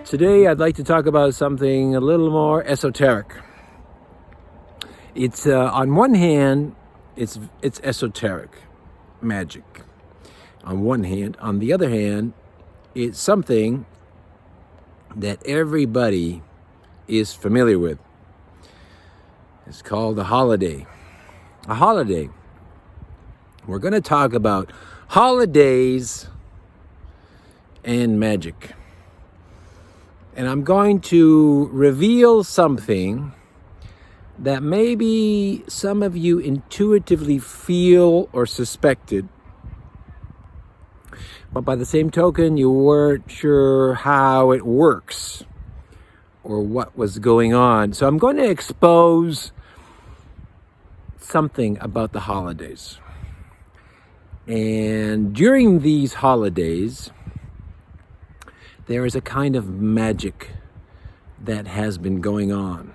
Today I'd like to talk about something a little more esoteric. It's on one hand, it's esoteric, magic. On one hand, on the other hand, it's something that everybody is familiar with. It's called a holiday. A holiday. We're going to talk about holidays and magic. And I'm going to reveal something that maybe some of you intuitively feel or suspected, but by the same token, you weren't sure how it works or what was going on. So I'm going to expose something about the holidays. And during these holidays, there is a kind of magic that has been going on.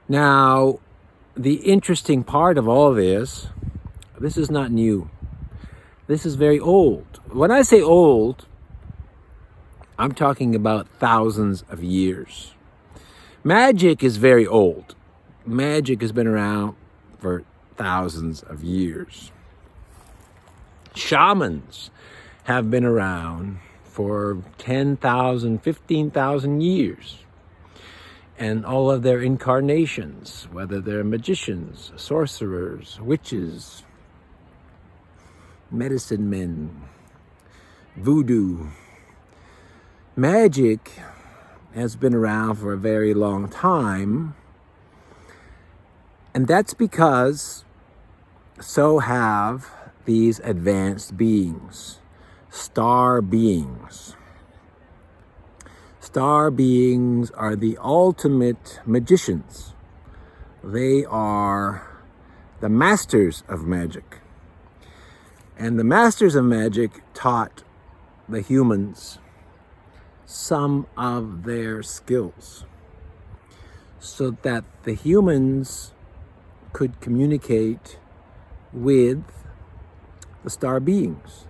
Now, the interesting part of all this is not new. This is very old. When I say old, I'm talking about thousands of years. Magic is very old. Magic has been around for thousands of years. Shamans have been around for 10,000, 15,000 years. And all of their incarnations, whether they're magicians, sorcerers, witches, medicine men, voodoo. Magic has been around for a very long time. And that's because so have these advanced beings. Star beings. Star beings are the ultimate magicians. They are the masters of magic. And the masters of magic taught the humans some of their skills so that the humans could communicate with the star beings.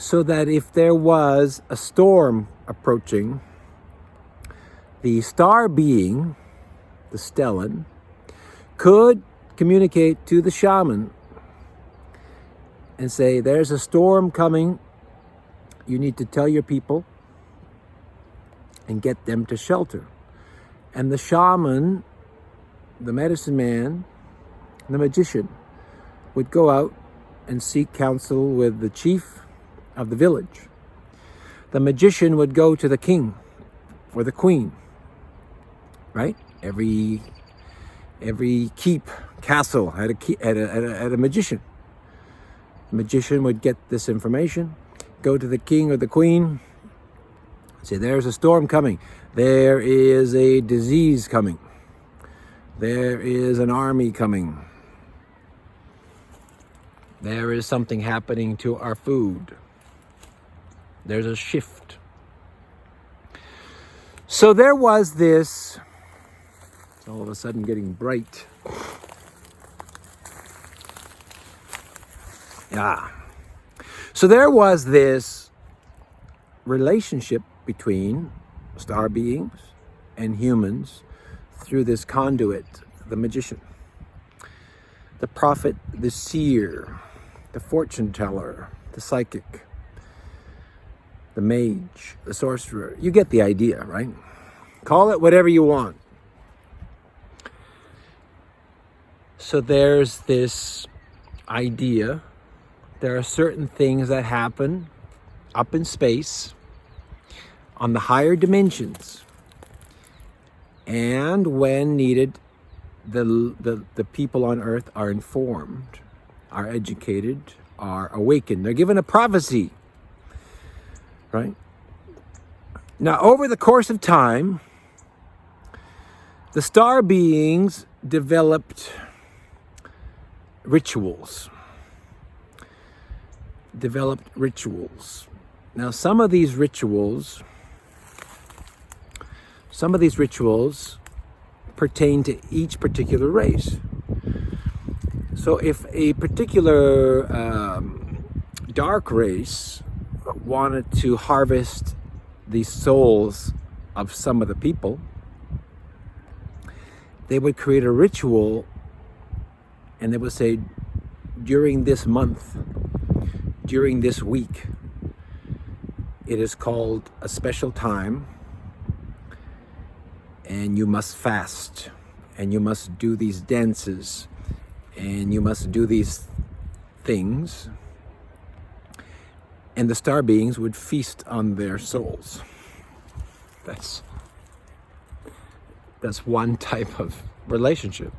So that if there was a storm approaching, the star being, the stellan, could communicate to the shaman and say, there's a storm coming. You need to tell your people and get them to shelter. And the shaman, the medicine man, the magician would go out and seek counsel with the chief of the village. The magician would go to the king or the queen, right? Every castle had a magician. The magician would get this information, go to the king or the queen, say, there's a storm coming. There is a disease coming. There is an army coming. There is something happening to our food. There's a shift. So there was this, it's all of a sudden getting bright. Yeah. So there was this relationship between star beings and humans through this conduit, the magician, the prophet, the seer, the fortune teller, the psychic, the mage, the sorcerer. You get the idea, right? Call it whatever you want. So there's this idea. There are certain things that happen up in space on the higher dimensions. And when needed, the people on earth are informed, are educated, are awakened. They're given a prophecy. Right? Now, over the course of time, the star beings developed rituals. Now, some of these rituals pertain to each particular race. So if a particular dark race wanted to harvest the souls of some of the people, they would create a ritual, and they would say, during this month, during this week, it is called a special time, and you must fast, and you must do these dances, and you must do these things, and the star beings would feast on their souls. That's one type of relationship,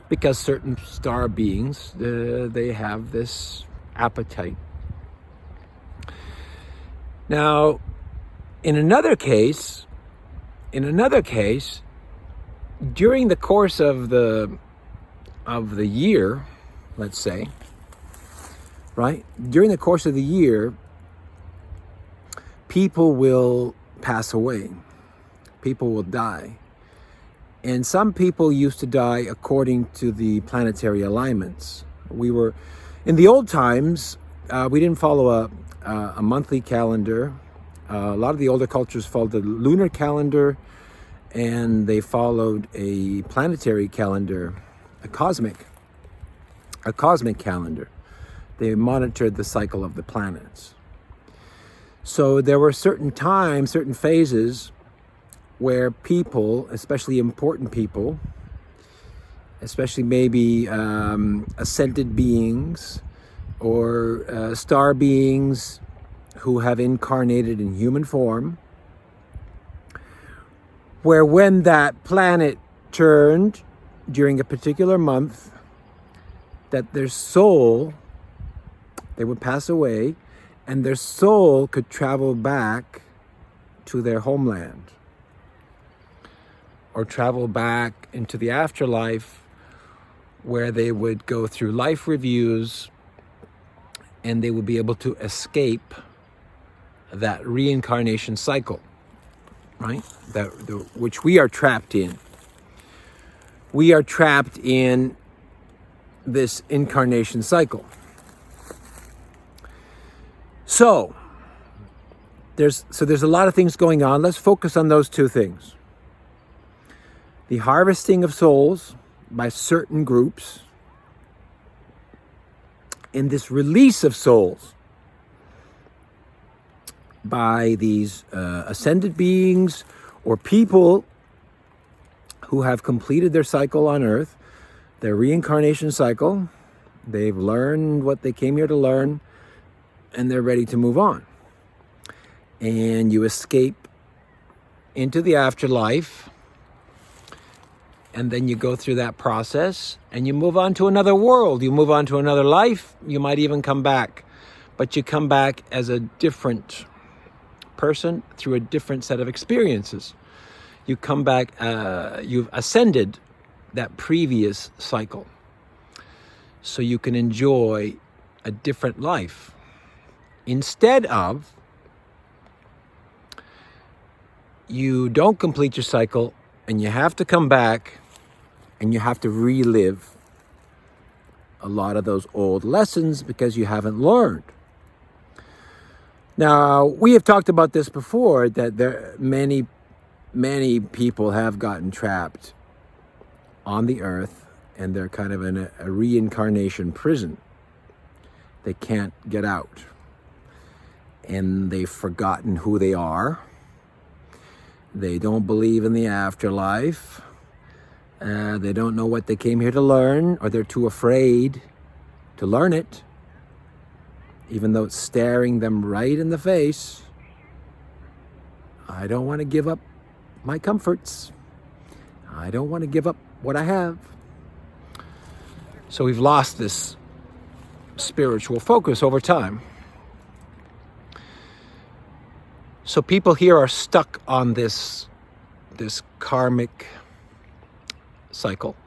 because certain star beings, they have this appetite. Now, in another case, during the course of the year, let's say, right? During the course of the year, people will pass away. People will die. And some people used to die according to the planetary alignments. In the old times, we didn't follow a monthly calendar. A lot of the older cultures followed the lunar calendar, and they followed a planetary calendar, a cosmic calendar. They monitored the cycle of the planets. So there were certain times, certain phases where people, especially important people, especially maybe ascended beings or star beings who have incarnated in human form, where when that planet turned during a particular month, that their soul, they would pass away, and their soul could travel back to their homeland, or travel back into the afterlife, where they would go through life reviews, and they would be able to escape that reincarnation cycle, right? Which we are trapped in. We are trapped in this incarnation cycle. So there's a lot of things going on. Let's focus on those two things. The harvesting of souls by certain groups, and this release of souls by these ascended beings or people who have completed their cycle on Earth, their reincarnation cycle. They've learned what they came here to learn, and they're ready to move on. And you escape into the afterlife, and then you go through that process, and you move on to another world. You move on to another life. You might even come back, but you come back as a different person through a different set of experiences. You come back, you've ascended that previous cycle, so you can enjoy a different life. Instead of, you don't complete your cycle, and you have to come back, and you have to relive a lot of those old lessons because you haven't learned. Now, we have talked about this before, that many people have gotten trapped on the earth, and they're kind of in a reincarnation prison. They can't get out, and they've forgotten who they are. They don't believe in the afterlife. They don't know what they came here to learn, or they're too afraid to learn it, even though it's staring them right in the face. I don't want to give up my comforts. I don't want to give up what I have. So we've lost this spiritual focus over time. So people here are stuck on this karmic cycle,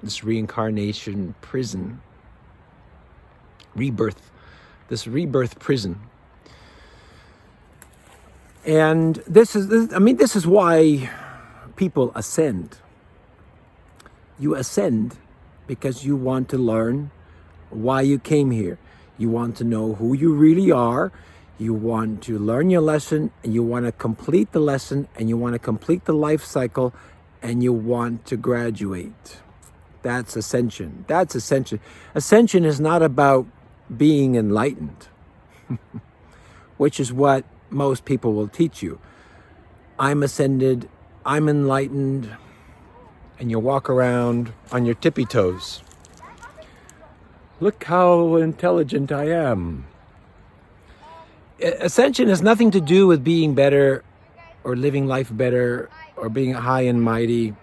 this reincarnation prison, this rebirth prison. And this is why people ascend. You ascend because you want to learn why you came here. You want to know who you really are. You want to learn your lesson, and you want to complete the lesson, and you want to complete the life cycle, and you want to graduate. That's ascension. That's ascension. Ascension is not about being enlightened, which is what most people will teach you. I'm ascended, I'm enlightened, and you walk around on your tippy toes. Look how intelligent I am. Ascension has nothing to do with being better or living life better or being high and mighty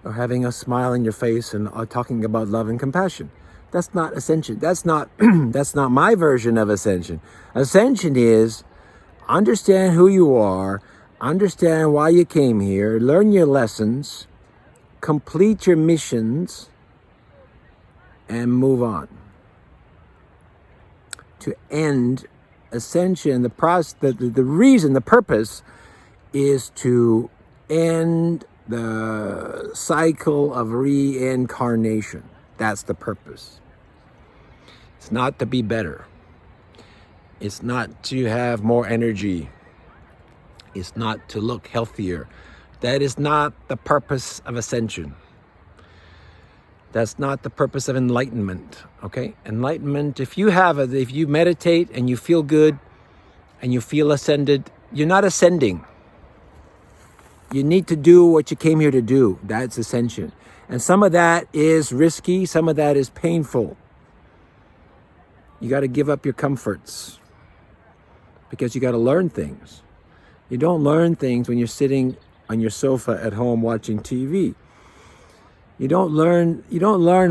or having a smile on your face and talking about love and compassion. That's not ascension. That's not that's not my version of ascension. Ascension is understand who you are, understand why you came here, learn your lessons, complete your missions, and move on. To end ascension, the reason, the purpose is to end the cycle of reincarnation. That's the purpose. It's not to be better. It's not to have more energy. It's not to look healthier. That is not the purpose of ascension. That's not the purpose of enlightenment, okay? Enlightenment, if you meditate and you feel good and you feel ascended, you're not ascending. You need to do what you came here to do. That's ascension. And some of that is risky, some of that is painful. You got to give up your comforts because you got to learn things. You don't learn things when you're sitting on your sofa at home watching TV. You don't learn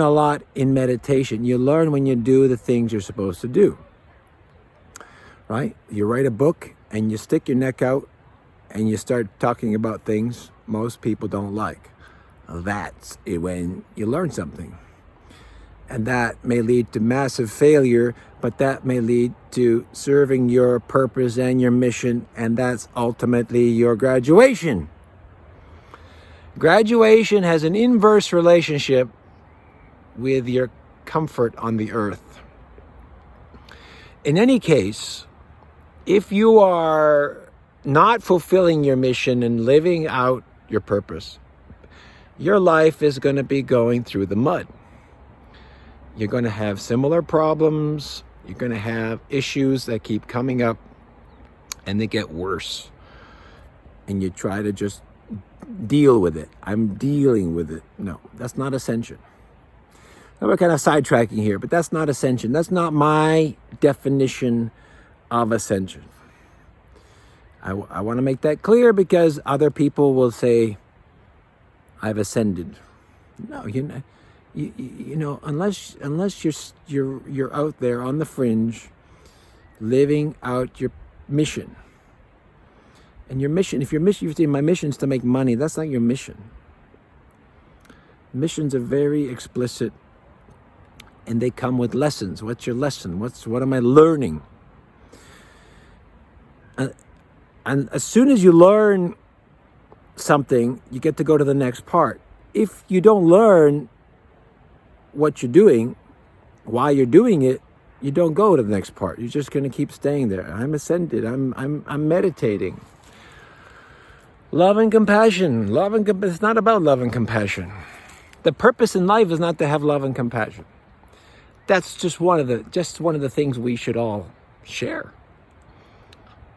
a lot in meditation. You learn when you do the things you're supposed to do. Right? You write a book and you stick your neck out and you start talking about things most people don't like. That's when you learn something. And that may lead to massive failure, but that may lead to serving your purpose and your mission, and that's ultimately your graduation. Graduation has an inverse relationship with your comfort on the earth. In any case, if you are not fulfilling your mission and living out your purpose, your life is going to be going through the mud. You're going to have similar problems. You're going to have issues that keep coming up and they get worse. And you try to just deal with it. I'm dealing with it. No, that's not ascension. Now we're kind of sidetracking here, but that's not ascension. That's not my definition of ascension. I want to make that clear because other people will say, I've ascended. No, you know, unless you're out there on the fringe, living out your mission. And your mission, if you say my mission is to make money, that's not your mission. Missions are very explicit, and they come with lessons. What's your lesson? What am I learning? And as soon as you learn something, you get to go to the next part. If you don't learn what you're doing, why you're doing it, you don't go to the next part. You're just going to keep staying there. I'm ascended. I'm meditating. Love and compassion. It's not about love and compassion. The purpose in life is not to have love and compassion. That's just one of the things we should all share.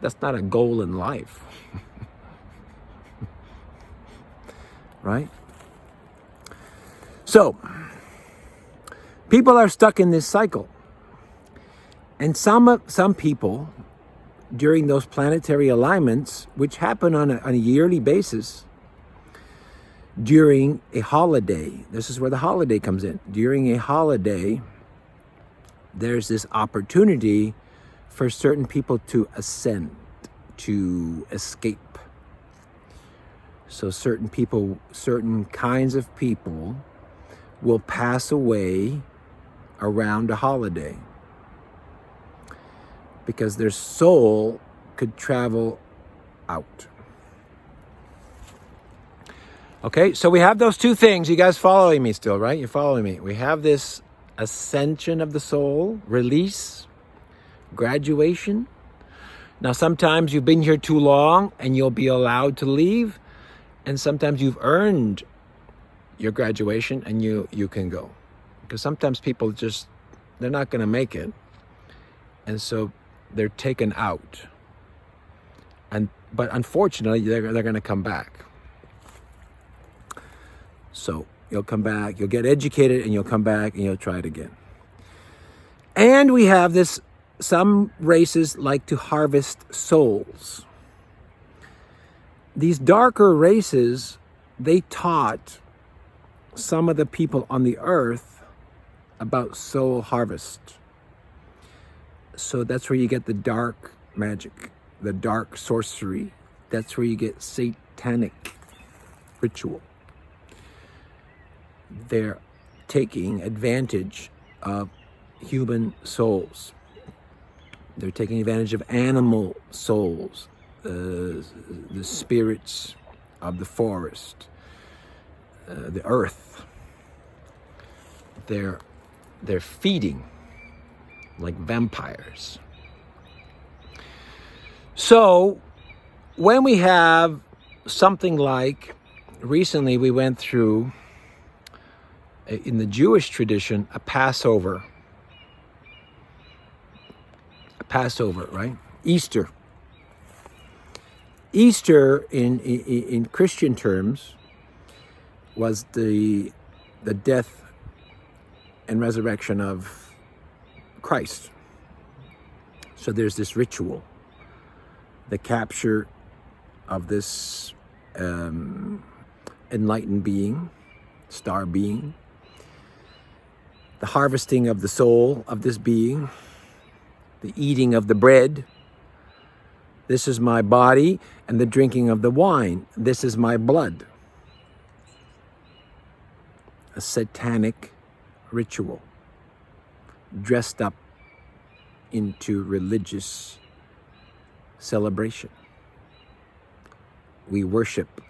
That's not a goal in life. Right? So, people are stuck in this cycle. And some people, during those planetary alignments, which happen on a yearly basis, during a holiday, this is where the holiday comes in. During a holiday, there's this opportunity for certain people to ascend, to escape. So certain kinds of people will pass away around a holiday because their soul could travel out. Okay, so we have those two things. You guys following me still, right? You're following me. We have this ascension of the soul, release, graduation. Now, sometimes you've been here too long and you'll be allowed to leave. And sometimes you've earned your graduation and you can go. Because sometimes people they're not going to make it. And so they're taken out. But unfortunately, they're going to come back. So you'll come back, you'll get educated, and you'll come back and you'll try it again. And we have this, some races like to harvest souls. These darker races, they taught some of the people on the earth about soul harvest. So that's where you get the dark magic, the dark sorcery. That's where you get satanic ritual. They're taking advantage of human souls. They're taking advantage of animal souls, the spirits of the forest, the earth. They're feeding like vampires. So when we have something like, recently we went through, in the Jewish tradition, a Passover, right? Easter. Easter in Christian terms was the death and resurrection of Christ. So there's this ritual, the capture of this enlightened being, star being, the harvesting of the soul of this being, the eating of the bread. This is my body, and the drinking of the wine. This is my blood. A satanic ritual dressed up into religious celebration. We worship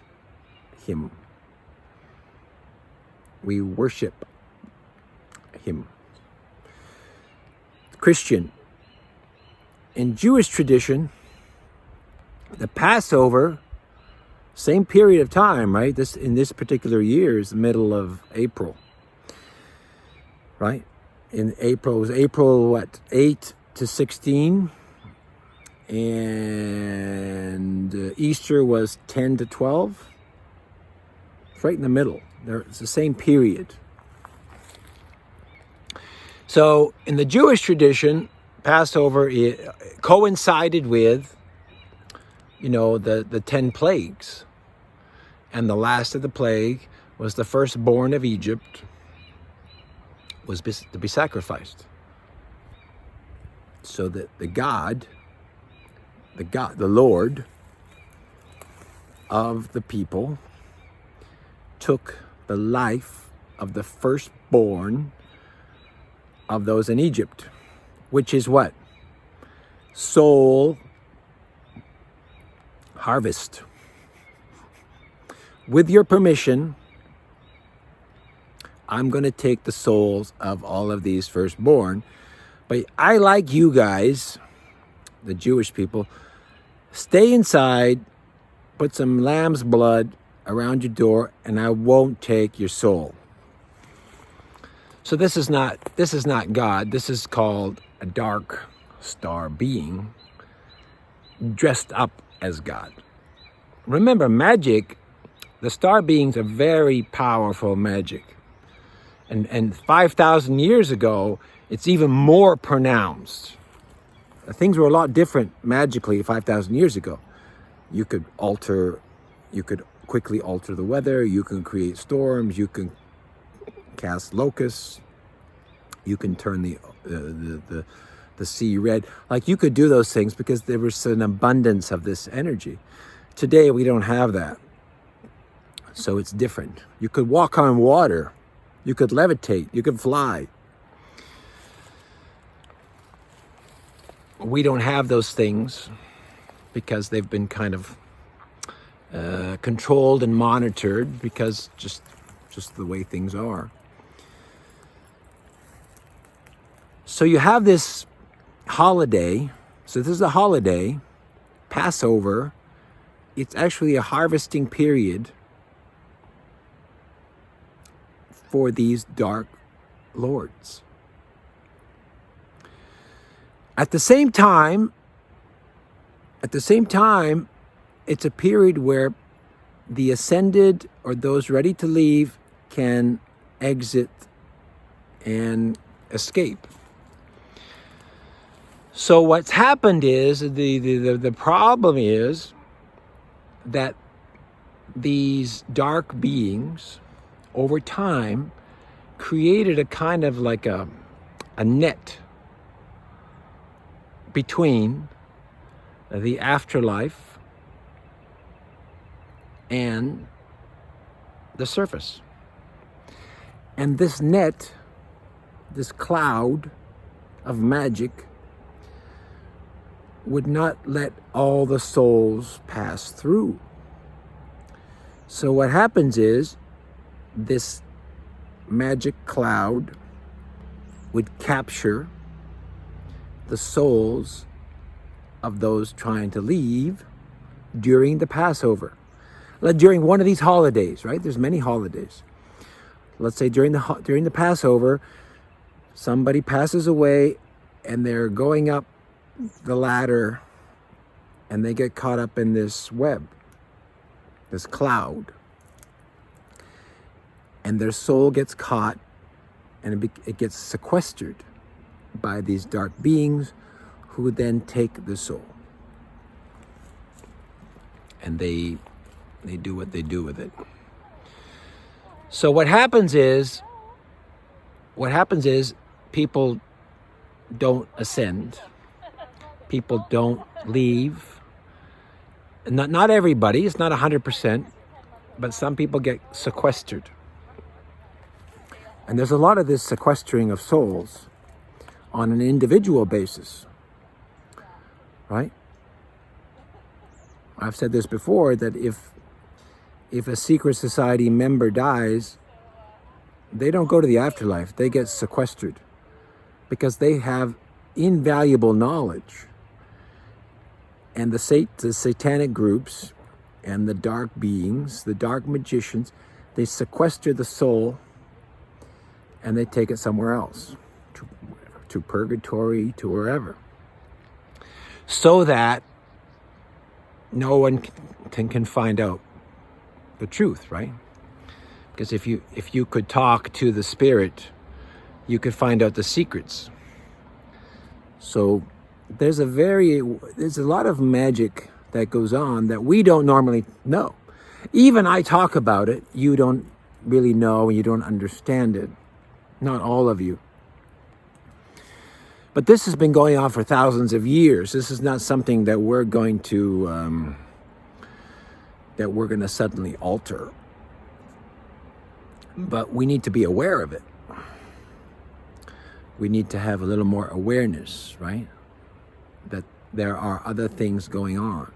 him. We worship him. Christian. In Jewish tradition, the Passover, same period of time, right? In this particular year is the middle of April, right? In April, it was April, 8 to 16? And Easter was 10 to 12? It's right in the middle. It's the same period. So in the Jewish tradition, Passover coincided with, the 10 plagues. And the last of the plague was the firstborn of Egypt was to be sacrificed. So that the Lord of the people took the life of the firstborn of those in Egypt, which is what? Soul harvest. With your permission, I'm going to take the souls of all of these firstborn. But I like you guys, the Jewish people, stay inside, put some lamb's blood around your door, and I won't take your soul. So this is not God. This is called a dark star being dressed up as God. Remember, magic, the star beings are very powerful magic. And 5,000 years ago, it's even more pronounced. Things were a lot different magically 5,000 years ago. You could quickly alter the weather, you can create storms, you can cast locusts, you can turn the sea red. Like, you could do those things because there was an abundance of this energy. Today we don't have that. So it's different. You could walk on water, you could levitate, you could fly. We don't have those things because they've been kind of controlled and monitored, because just the way things are. So you have this holiday, so this is a holiday, Passover, it's actually a harvesting period for these dark lords. At the same time, it's a period where the ascended or those ready to leave can exit and escape. So what's happened is, the problem is that these dark beings, over time, created a kind of like a net between the afterlife and the surface. And this net, this cloud of magic, would not let all the souls pass through. So what happens is, this magic cloud would capture the souls of those trying to leave during the Passover. During one of these holidays, right? There's many holidays. Let's say during the Passover, somebody passes away and they're going up the ladder and they get caught up in this web, this cloud. And their soul gets caught and it gets sequestered by these dark beings who then take the soul. And they do what they do with it. So what happens is people don't ascend. People don't leave. Not everybody, it's not 100%, but some people get sequestered. And there's a lot of this sequestering of souls on an individual basis, right? I've said this before, that if a secret society member dies, they don't go to the afterlife, they get sequestered because they have invaluable knowledge. And the satanic groups and the dark beings, the dark magicians, they sequester the soul and they take it somewhere else, to purgatory, to wherever, so that no one can find out the truth, right? Because if you could talk to the spirit, you could find out the secrets. So there's a lot of magic that goes on that we don't normally know. Even I talk about it, you don't really know and you don't understand it. Not all of you. But this has been going on for thousands of years. This is not something that we're going to suddenly alter. But we need to be aware of it. We need to have a little more awareness, right? That there are other things going on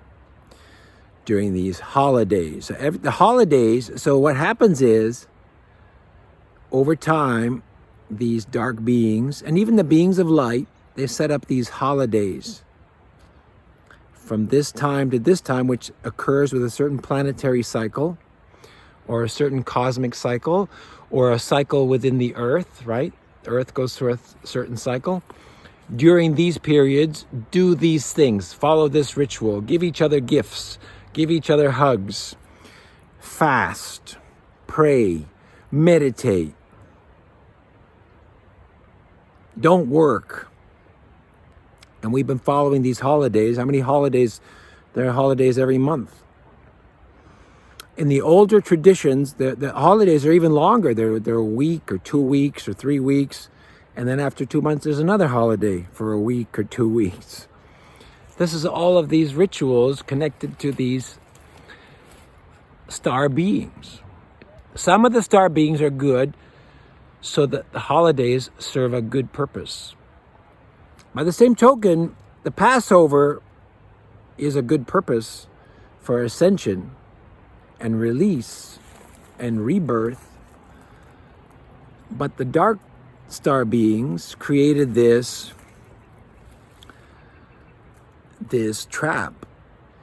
during these holidays. The holidays, so what happens is, over time, these dark beings, and even the beings of light, they set up these holidays from this time to this time, which occurs with a certain planetary cycle, or a certain cosmic cycle, or a cycle within the earth, right? The earth goes through a certain cycle. During these periods, do these things, follow this ritual, give each other gifts, give each other hugs, fast, pray, meditate. Don't work. And we've been following these holidays. How many holidays? There are holidays every month. In the older traditions, the holidays are even longer. They're a week or 2 weeks or 3 weeks. And then after 2 months, there's another holiday for a week or 2 weeks. This is all of these rituals connected to these star beings. Some of the star beings are good, so that the holidays serve a good purpose. By the same token, the Passover is a good purpose for ascension and release and rebirth. But the dark star beings created this this trap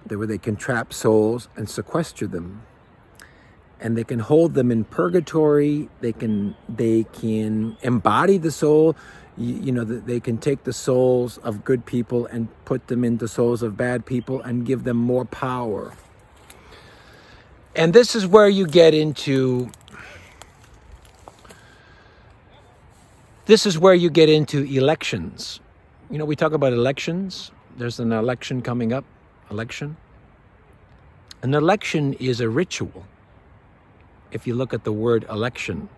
where they can trap souls and sequester them, and they can hold them in purgatory. They can embody the soul. They can take the souls of good people and put them into souls of bad people and give them more power. And this is where you get into elections. We talk about elections. There's an election coming up. Election. An election is a ritual. If you look at the word election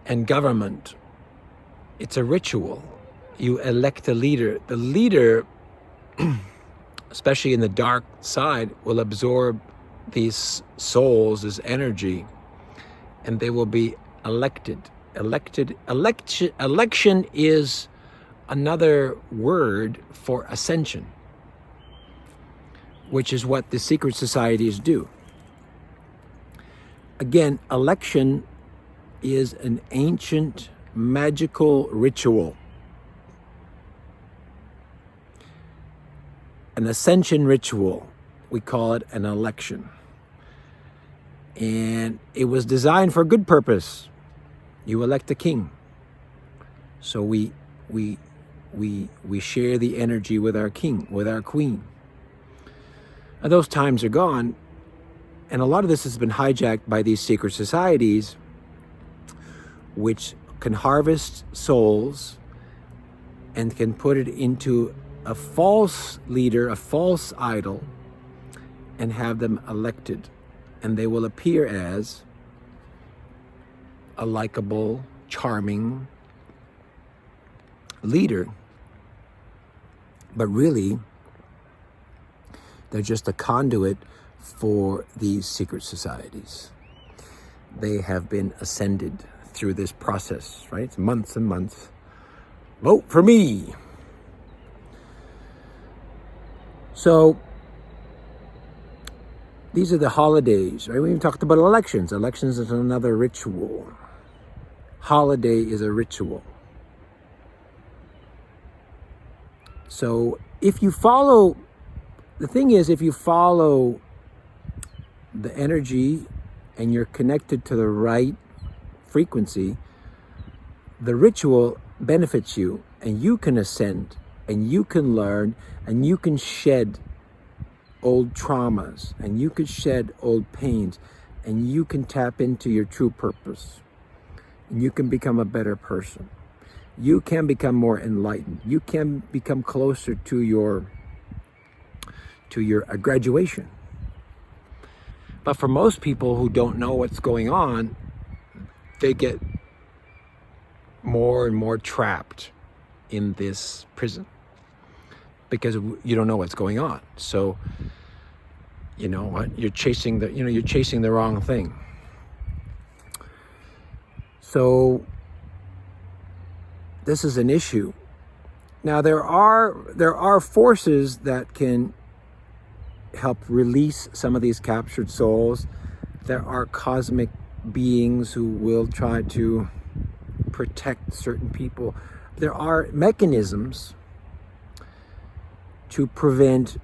and government, it's a ritual. You elect a leader. The leader, especially in the dark side, will absorb these souls, this energy, and they will be elected. Election is another word for ascension, which is what the secret societies do. Again, election is an ancient magical ritual. An ascension ritual, we call it an election. And it was designed for a good purpose. You elect a king. So we share the energy with our king, with our queen. And those times are gone. And a lot of this has been hijacked by these secret societies, which can harvest souls and can put it into a false leader, a false idol, and have them elected. And they will appear as a likable, charming leader. But really, they're just a conduit for these secret societies. They have been ascended through this process, right? It's months and months. Vote for me. So these are the holidays, right? We even talked about elections. Elections is another ritual. Holiday is a ritual. So if you follow, the thing is, if you follow the energy and you're connected to the right frequency, the ritual benefits you, and you can ascend, and you can learn, and you can shed old traumas, and you can shed old pains, and you can tap into your true purpose, and you can become a better person. You can become more enlightened. You can become closer to your graduation. But for most people who don't know what's going on, they get more and more trapped in this prison because you don't know what's going on. So, you know what? You're chasing the wrong thing. So this is an issue. Now there are forces that can help release some of these captured souls. There are cosmic beings who will try to protect certain people. There are mechanisms to prevent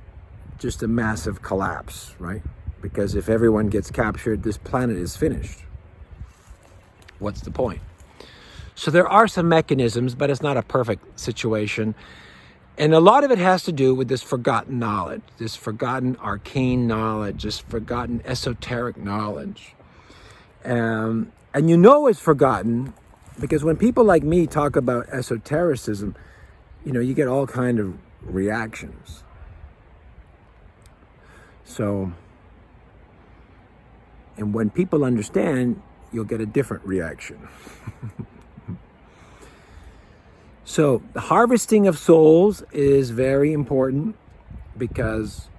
just a massive collapse, right? Because if everyone gets captured, this planet is finished. What's the point? So there are some mechanisms, but it's not a perfect situation. And a lot of it has to do with this forgotten knowledge, this forgotten arcane knowledge, this forgotten esoteric knowledge. And you know it's forgotten because when people like me talk about esotericism, you get all kind of reactions. So, and when people understand, you'll get a different reaction. So the harvesting of souls is very important because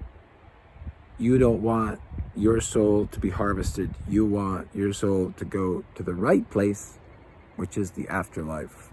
you don't want your soul to be harvested. You want your soul to go to the right place, which is the afterlife.